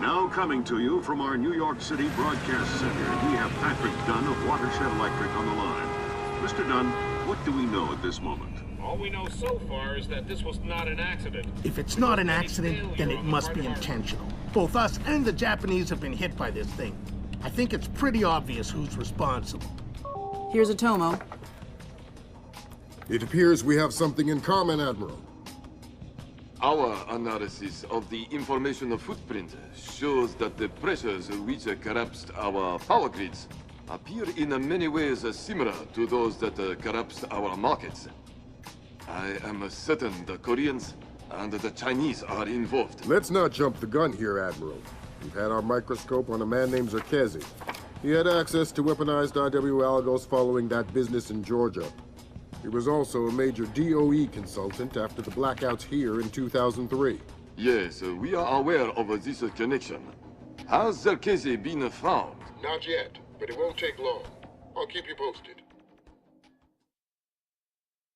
Now coming to you from our New York City broadcast center, we have Patrick Dunn of Watershed Electric on the line. Mr. Dunn, what do we know at this moment? All we know so far is that this was not an accident. If it's not an accident, then it must be intentional. Both us and the Japanese have been hit by this thing. I think it's pretty obvious who's responsible. Here's a Tomo. It appears we have something in common, Admiral. Our analysis of the information footprint shows that the pressures which collapsed our power grids appear in many ways similar to those that collapsed our markets. I am certain the Koreans and the Chinese are involved. Let's not jump the gun here, Admiral. We've had our microscope on a man named Zerkezi. He had access to weaponized IW algos following that business in Georgia. He was also a major DOE consultant after the blackouts here in 2003. Yes, we are aware of this connection. Has Zerkezi been found? Not yet, but it won't take long. I'll keep you posted.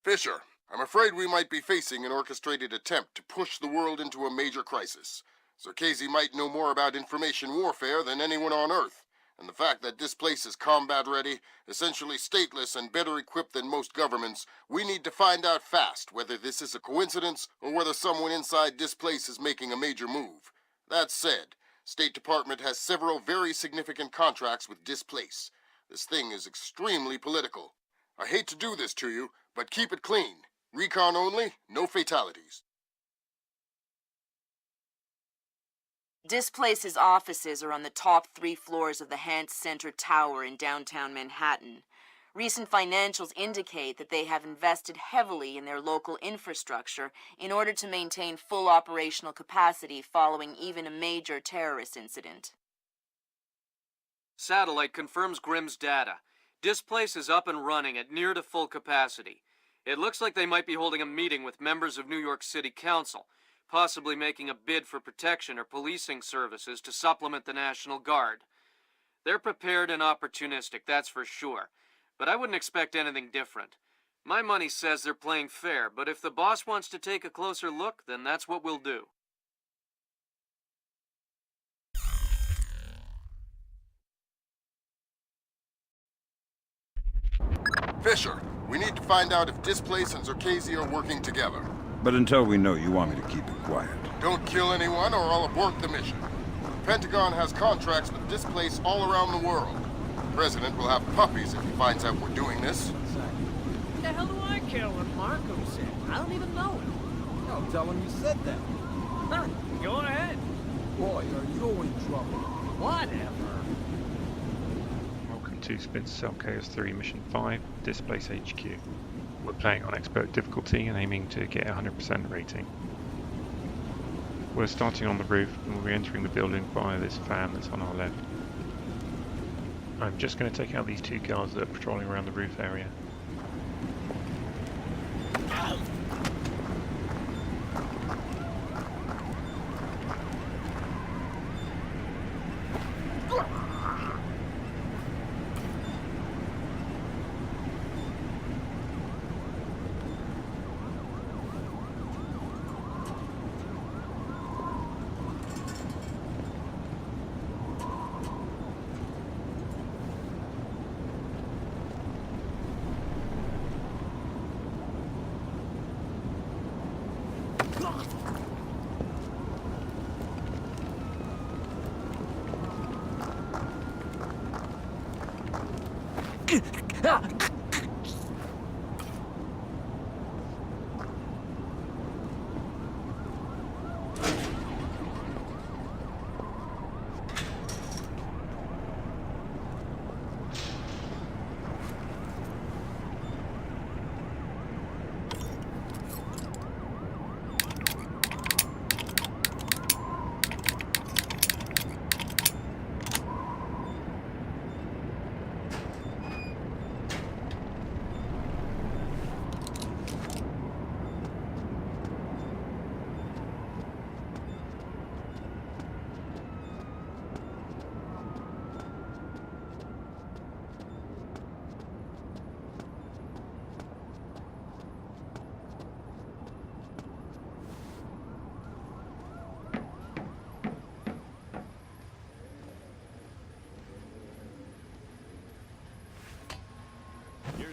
Fisher, I'm afraid we might be facing an orchestrated attempt to push the world into a major crisis. Zerkezi might know more about information warfare than anyone on Earth. And the fact that Displace is combat-ready, essentially stateless and better equipped than most governments, we need to find out fast whether this is a coincidence or whether someone inside Displace is making a major move. That said, State Department has several very significant contracts with Displace. This thing is extremely political. I hate to do this to you, but keep it clean. Recon only, no fatalities. Displace's offices are on the top 3 floors of the Hance Center Tower in downtown Manhattan. Recent financials indicate that they have invested heavily in their local infrastructure in order to maintain full operational capacity following even a major terrorist incident. Satellite confirms Grimm's data. Displace is up and running at near to full capacity. It looks like they might be holding a meeting with members of New York City Council, possibly making a bid for protection or policing services to supplement the National Guard. They're prepared and opportunistic, that's for sure, but I wouldn't expect anything different. My money says they're playing fair, but if the boss wants to take a closer look, then that's what we'll do. Fisher, we need to find out if Displace and Zerkezi are working together. But until we know, you want me to keep it quiet. Don't kill anyone or I'll abort the mission. The Pentagon has contracts with Displace all around the world. The President will have puppies if he finds out we're doing this. What the hell do I care what Marco said? I don't even know him. No, tell him you said that. Huh, go ahead. Boy, are you in trouble. Whatever. Welcome to Splinter Cell Chaos 3 Mission 5, Displace HQ. We're playing on expert difficulty and aiming to get a 100% rating. We're starting on the roof and we'll be entering the building via this fan that's on our left. I'm just going to take out these 2 guards that are patrolling around the roof area.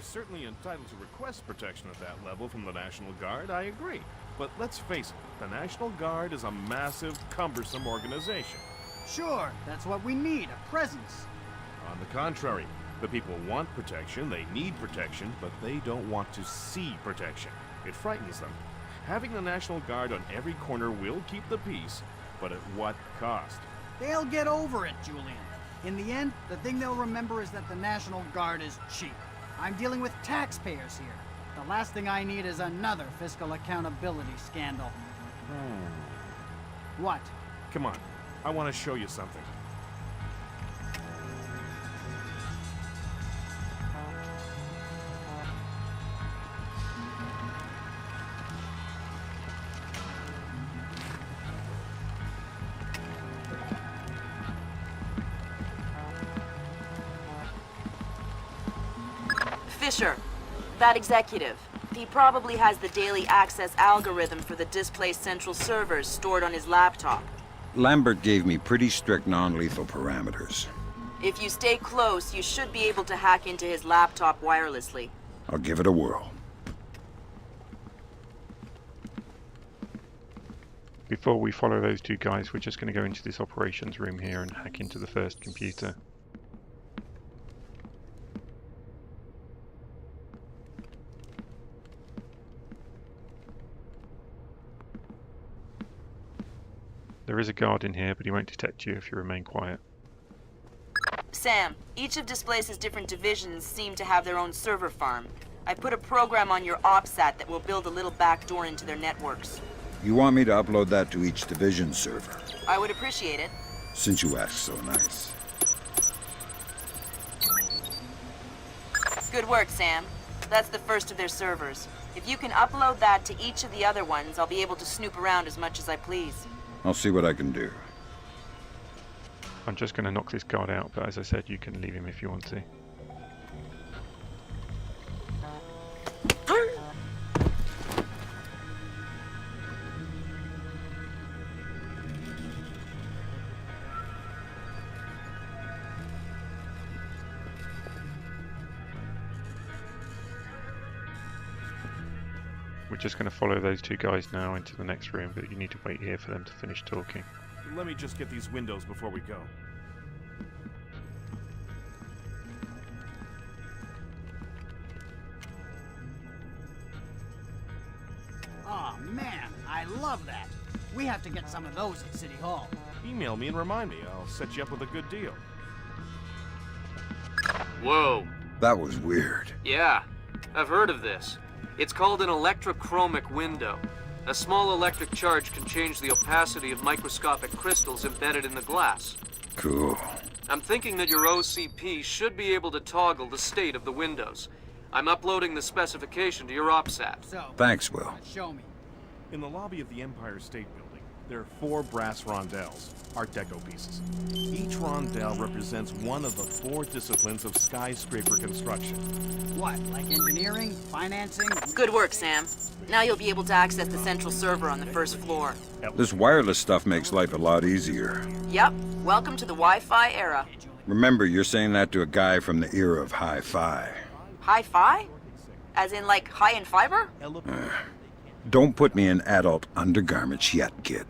is certainly entitled to request protection at that level from the National Guard, I agree. But let's face it, the National Guard is a massive, cumbersome organization. Sure, that's what we need, a presence. On the contrary, the people want protection, they need protection, but they don't want to see protection. It frightens them. Having the National Guard on every corner will keep the peace, but at what cost? They'll get over it, Julian. In the end, the thing they'll remember is that the National Guard is cheap. I'm dealing with taxpayers here. The last thing I need is another fiscal accountability scandal. What? Come on, I want to show you something. Fisher, that executive. He probably has the daily access algorithm for the Displace central servers stored on his laptop. Lambert gave me pretty strict non-lethal parameters. If you stay close, you should be able to hack into his laptop wirelessly. I'll give it a whirl. Before we follow those two guys, we're just going to go into this operations room here and hack into the first computer. There is a guard in here, but he won't detect you if you remain quiet. Sam, each of Displace's different divisions seem to have their own server farm. I put a program on your OPSAT that will build a little backdoor into their networks. You want me to upload that to each division server? I would appreciate it. Since you asked so nice. Good work, Sam. That's the first of their servers. If you can upload that to each of the other ones, I'll be able to snoop around as much as I please. I'll see what I can do. I'm just going to knock this guard out, but as I said, you can leave him if you want to. We're just going to follow those two guys now into the next room, but you need to wait here for them to finish talking. Let me just get these windows before we go. Aw, man, I love that. We have to get some of those at City Hall. Email me and remind me. I'll set you up with a good deal. Whoa. That was weird. Yeah, I've heard of this. It's called an electrochromic window. A small electric charge can change the opacity of microscopic crystals embedded in the glass. Cool. I'm thinking that your OCP should be able to toggle the state of the windows. I'm uploading the specification to your OPSAT. So, Thanks, Will. show me. In the lobby of the Empire State Building, there are 4 brass rondelles, Art Deco pieces. Each rondelle represents one of the 4 disciplines of skyscraper construction. What, like engineering, financing? Good work, Sam. Now you'll be able to access the central server on the first floor. This wireless stuff makes life a lot easier. Yep. Welcome to the Wi-Fi era. Remember, you're saying that to a guy from the era of hi-fi. Hi-Fi? As in, like, high in fiber? Don't put me in adult undergarments yet, kid.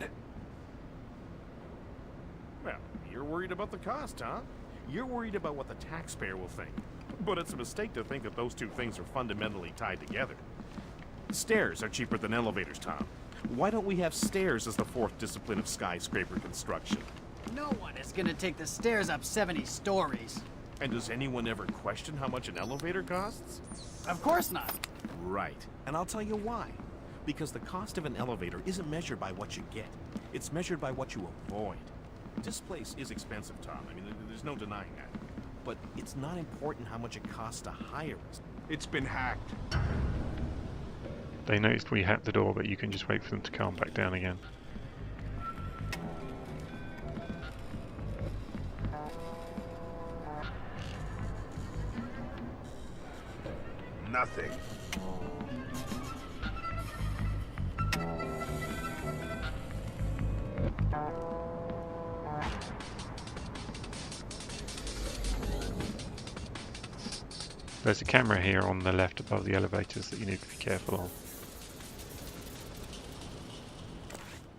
Well, you're worried about the cost, huh? You're worried about what the taxpayer will think. But it's a mistake to think that those two things are fundamentally tied together. Stairs are cheaper than elevators, Tom. Why don't we have stairs as the 4th discipline of skyscraper construction? No one is gonna take the stairs up 70 stories. And does anyone ever question how much an elevator costs? Of course not. Right. And I'll tell you why. Because the cost of an elevator isn't measured by what you get. It's measured by what you avoid. Displace is expensive, Tom. I mean, there's no denying that. But it's not important how much it costs to hire us. It's been hacked. They noticed we hacked the door, but you can just wait for them to calm back down again. Nothing. There's a camera here on the left above the elevators that you need to be careful of.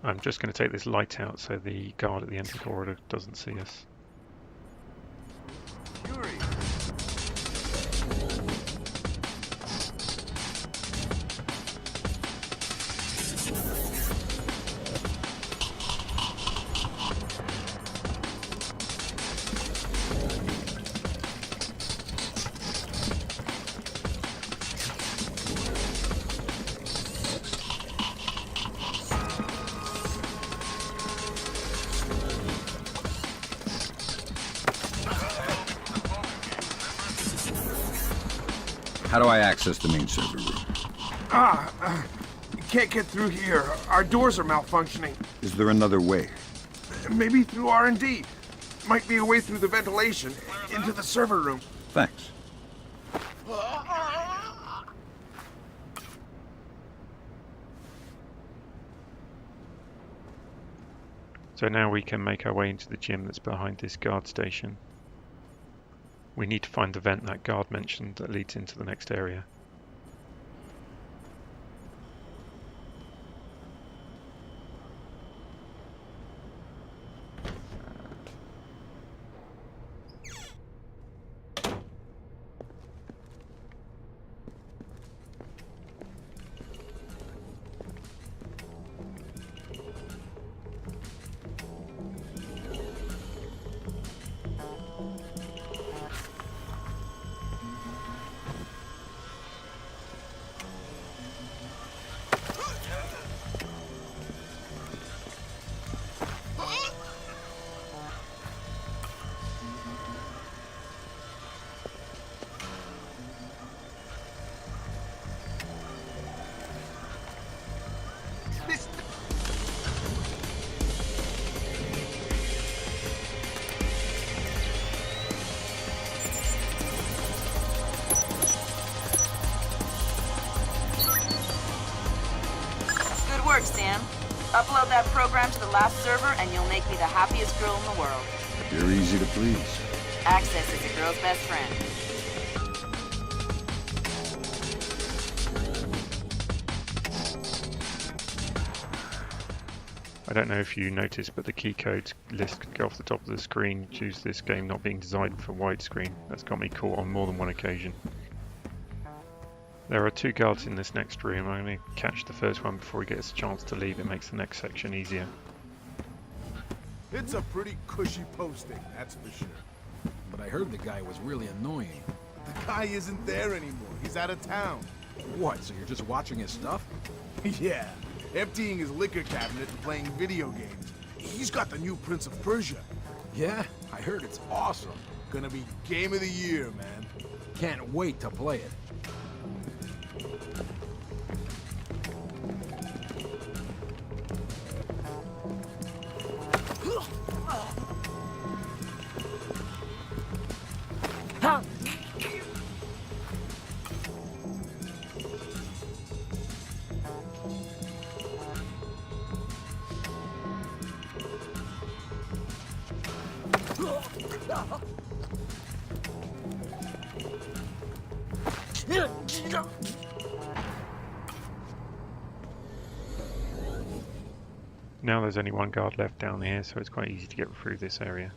I'm just going to take this light out so the guard at the end of the corridor doesn't see us. How do I access the main server room? You can't get through here. Our doors are malfunctioning. Is there another way? Maybe through R&D. Might be a way through the ventilation into the server room. Thanks. So now we can make our way into the gym that's behind this guard station. We need to find the vent that guard mentioned that leads into the next area. Good work, Sam. Upload that program to the last server and you'll make me the happiest girl in the world. You're easy to please. Access is a girl's best friend. I don't know if you noticed, but the key codes list could go off the top of the screen due to this game not being designed for widescreen. That's got me caught on more than one occasion. There are two guards in this next room. I'm going to catch the first one before he gets a chance to leave. It makes the next section easier. It's a pretty cushy posting, that's for sure. But I heard the guy was really annoying. The guy isn't there anymore. He's out of town. What, so you're just watching his stuff? Yeah, emptying his liquor cabinet and playing video games. He's got the new Prince of Persia. Yeah, I heard it's awesome. Gonna be game of the year, man. Can't wait to play it. Now there's only one guard left down here, so it's quite easy to get through this area.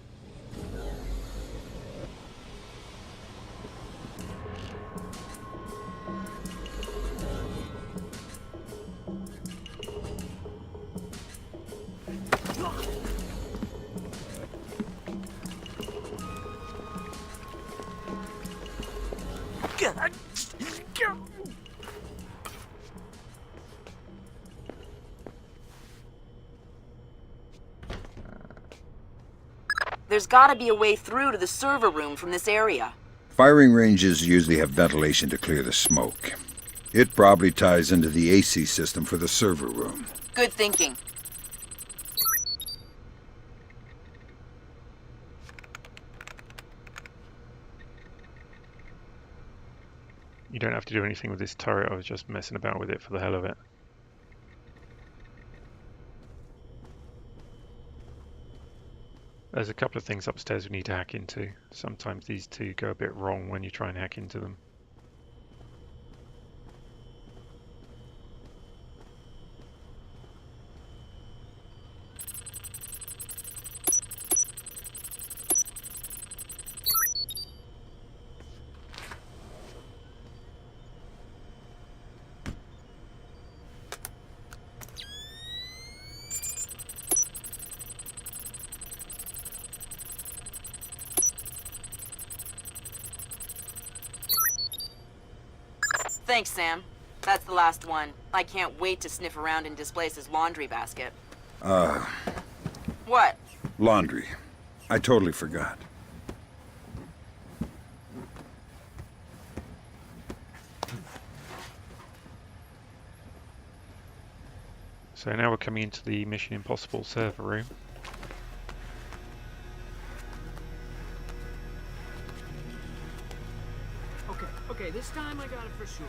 There's gotta be a way through to the server room from this area. Firing ranges usually have ventilation to clear the smoke. It probably ties into the AC system for the server room. Good thinking. You don't have to do anything with this turret, I was just messing about with it for the hell of it. There's a couple of things upstairs we need to hack into. Sometimes these two go a bit wrong when you try and hack into them. Thanks, Sam. That's the last one. I can't wait to sniff around in Displace's laundry basket. What? Laundry. I totally forgot. So now we're coming into the Mission Impossible server room. Okay, this time I got it for sure.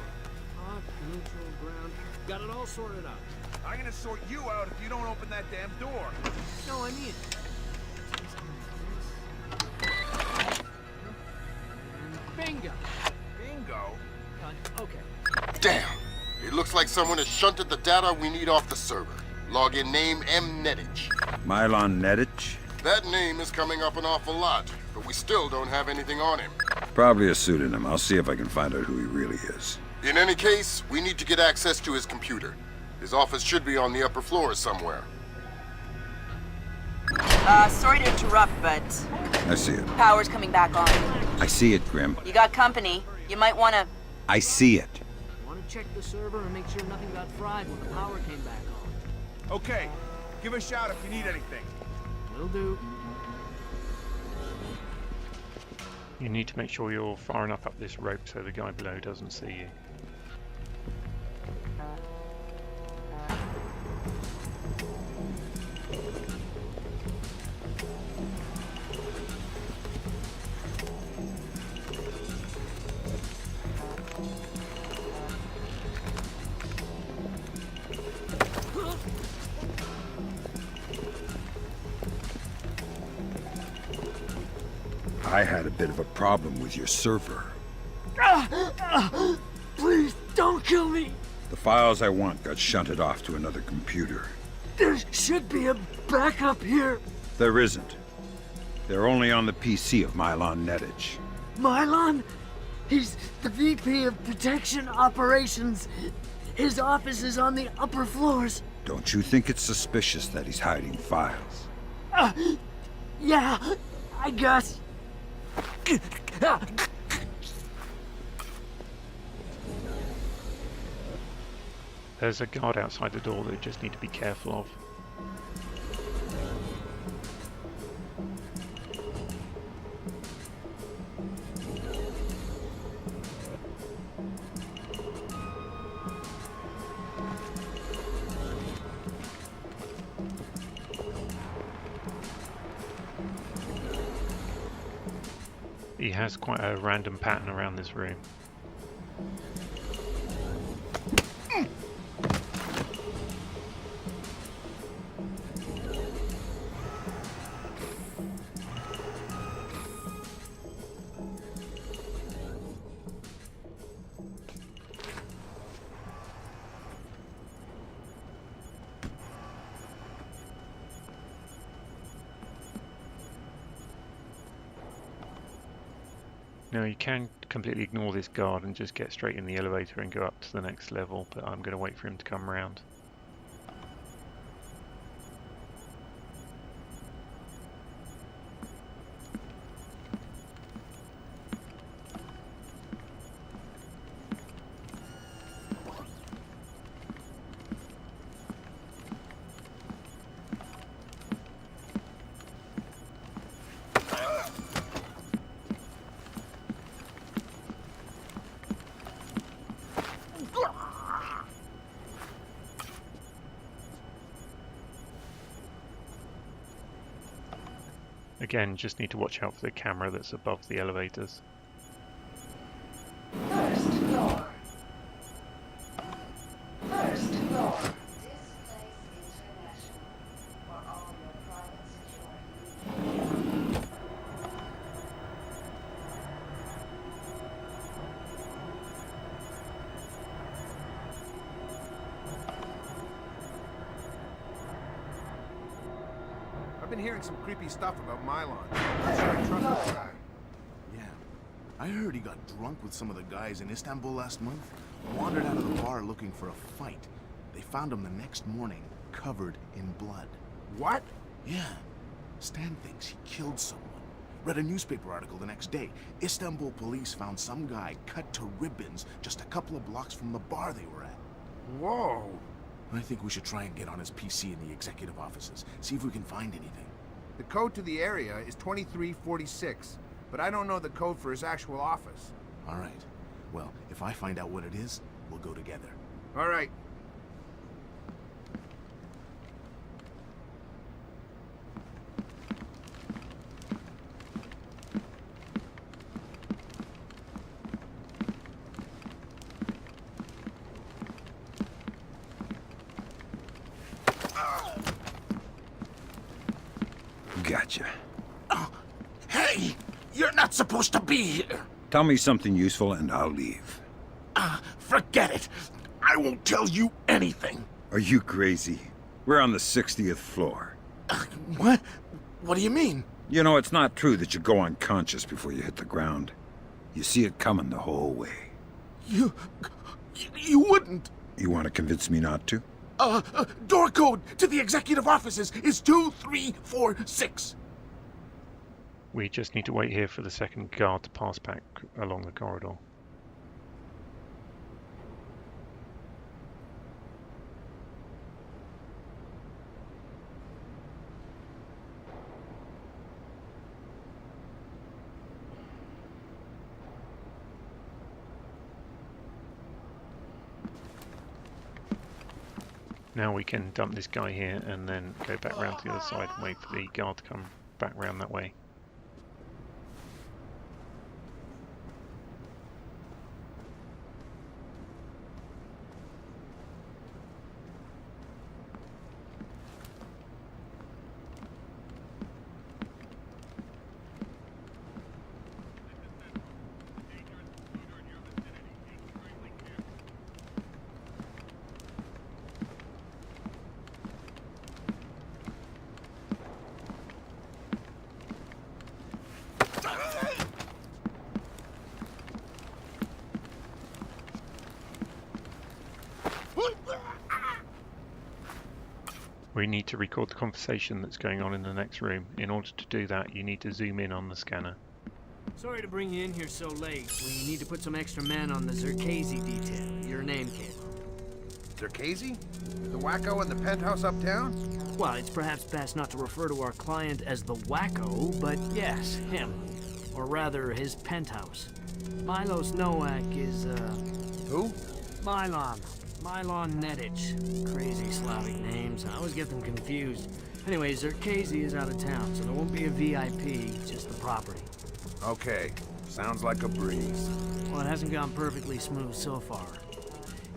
Hot, neutral, ground. Got it all sorted out. I'm gonna sort you out if you don't open that damn door. No, I mean it. Bingo. Bingo? Okay. Damn! It looks like someone has shunted the data we need off the server. Login name M. Nedich. Mylon Nedich? That name is coming up an awful lot, but we still don't have anything on him. Probably a pseudonym. I'll see if I can find out who he really is. In any case, we need to get access to his computer. His office should be on the upper floor somewhere. Sorry to interrupt, but I see it. power's coming back on. I see it, Grim. You got company. You might want to... I see it. Want to check the server and make sure nothing got fried when the power came back on. Okay, give a shout if you need anything. Will do. You need to make sure you're far enough up this rope so the guy below doesn't see you. I had a bit of a problem with your server. Please, don't kill me! The files I want got shunted off to another computer. There should be a backup here. There isn't. They're only on the PC of Mylon Nedich. Mylon? He's the VP of Detection Operations. His office is on the upper floors. Don't you think it's suspicious that he's hiding files? Yeah, I guess. There's a guard outside the door that you just need to be careful of. He has quite a random pattern around this room. Now you can completely ignore this guard and just get straight in the elevator and go up to the next level, but I'm going to wait for him to come around. Again, just need to watch out for the camera that's above the elevators. First floor. First floor. Displace International. For all your private security. I've been hearing some creepy stuff about Mylon. I'm sure I trust this guy. Yeah. I heard he got drunk with some of the guys in Istanbul last month. Wandered out of the bar looking for a fight. They found him the next morning, covered in blood. What? Yeah. Stan thinks he killed someone. Read a newspaper article the next day. Istanbul police found some guy cut to ribbons just a couple of blocks from the bar they were at. Whoa! I think we should try and get on his PC in the executive offices. See if we can find anything. The code to the area is 2346, but I don't know the code for his actual office. All right. Well, if I find out what it is, we'll go together. All right. Gotcha. Hey! You're not supposed to be here! Tell me something useful and I'll leave. Forget it! I won't tell you anything! Are you crazy? We're on the 60th floor. What? What do you mean? You know, it's not true that you go unconscious before you hit the ground. You see it coming the whole way. You wouldn't! You want to convince me not to? Door code to the executive offices is 2346. We just need to wait here for the second guard to pass back along the corridor. Now we can dump this guy here and then go back round to the other side and wait for the guard to come back round that way. We need to record the conversation that's going on in the next room. In order to do that, you need to zoom in on the scanner. Sorry to bring you in here so late. We need to put some extra men on the Zerkazy detail. Your name, kid. Zerkazy? The wacko in the penthouse uptown? Well, it's perhaps best not to refer to our client as the wacko, but yes, him. Or rather, his penthouse. Milos Nowak is, Who? Milon Netic. Crazy Slavic names. I always get them confused. Anyway, Zerkazy is out of town, so there won't be a VIP, just the property. Okay. Sounds like a breeze. Well, it hasn't gone perfectly smooth so far.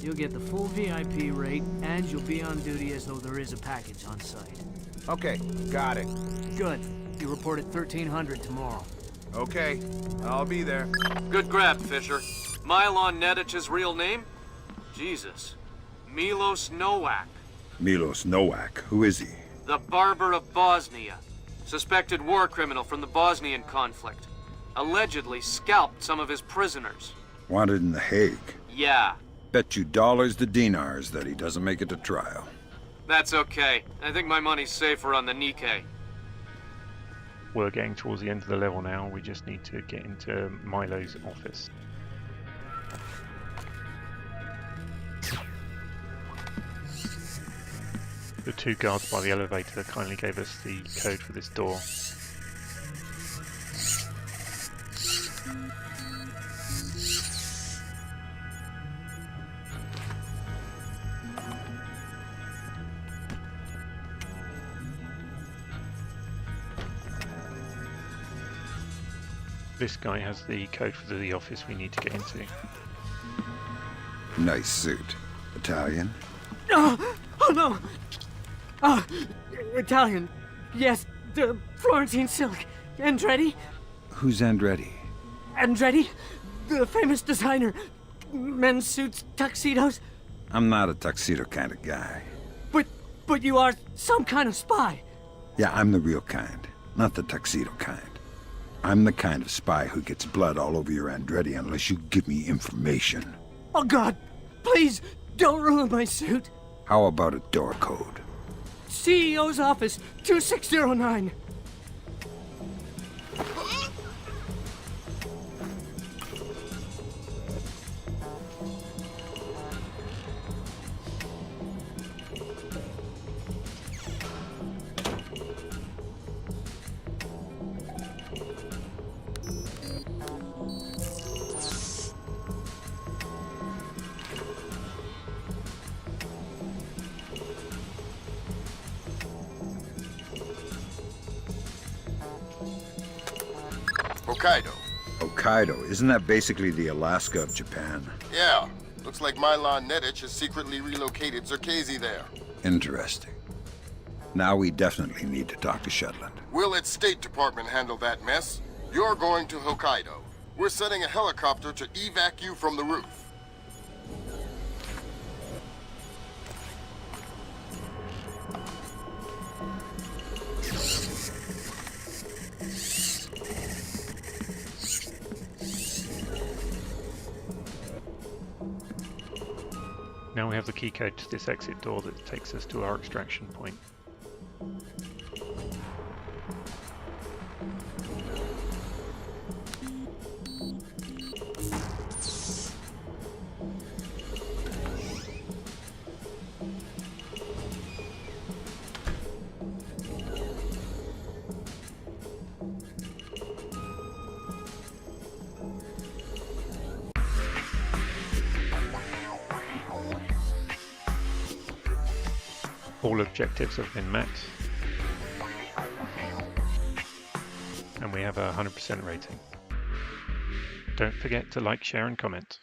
You'll get the full VIP rate, and you'll be on duty as though there is a package on site. Okay, got it. Good. You report at 1300 tomorrow. Okay, I'll be there. Good grab, Fisher. Milon Netic's real name? Jesus. Milos Nowak. Milos Nowak? Who is he? The Barber of Bosnia. Suspected war criminal from the Bosnian conflict. Allegedly scalped some of his prisoners. Wanted in The Hague. Yeah. Bet you dollars to dinars that he doesn't make it to trial. That's okay. I think my money's safer on the Nikkei. We're getting towards the end of the level now. We just need to get into Milo's office. The two guards by the elevator kindly gave us the code for this door. This guy has the code for the office we need to get into. Nice suit. Italian? Oh no! Italian. Yes, the Florentine silk. Andretti? Who's Andretti? Andretti? The famous designer. Men's suits, tuxedos. I'm not a tuxedo kind of guy. But you are some kind of spy. Yeah, I'm the real kind, not the tuxedo kind. I'm the kind of spy who gets blood all over your Andretti unless you give me information. Oh God, please, don't ruin my suit. How about a door code? CEO's office, 2609. Hokkaido. Hokkaido, isn't that basically the Alaska of Japan? Yeah. Looks like Mylon Nedich has secretly relocated Zerkezi there. Interesting. Now we definitely need to talk to Shetland. Will its State Department handle that mess? You're going to Hokkaido. We're sending a helicopter to evac you from the roof. Now we have the key code to this exit door that takes us to our extraction point. All objectives have been met, and we have a 100% rating. Don't forget to like, share and comment.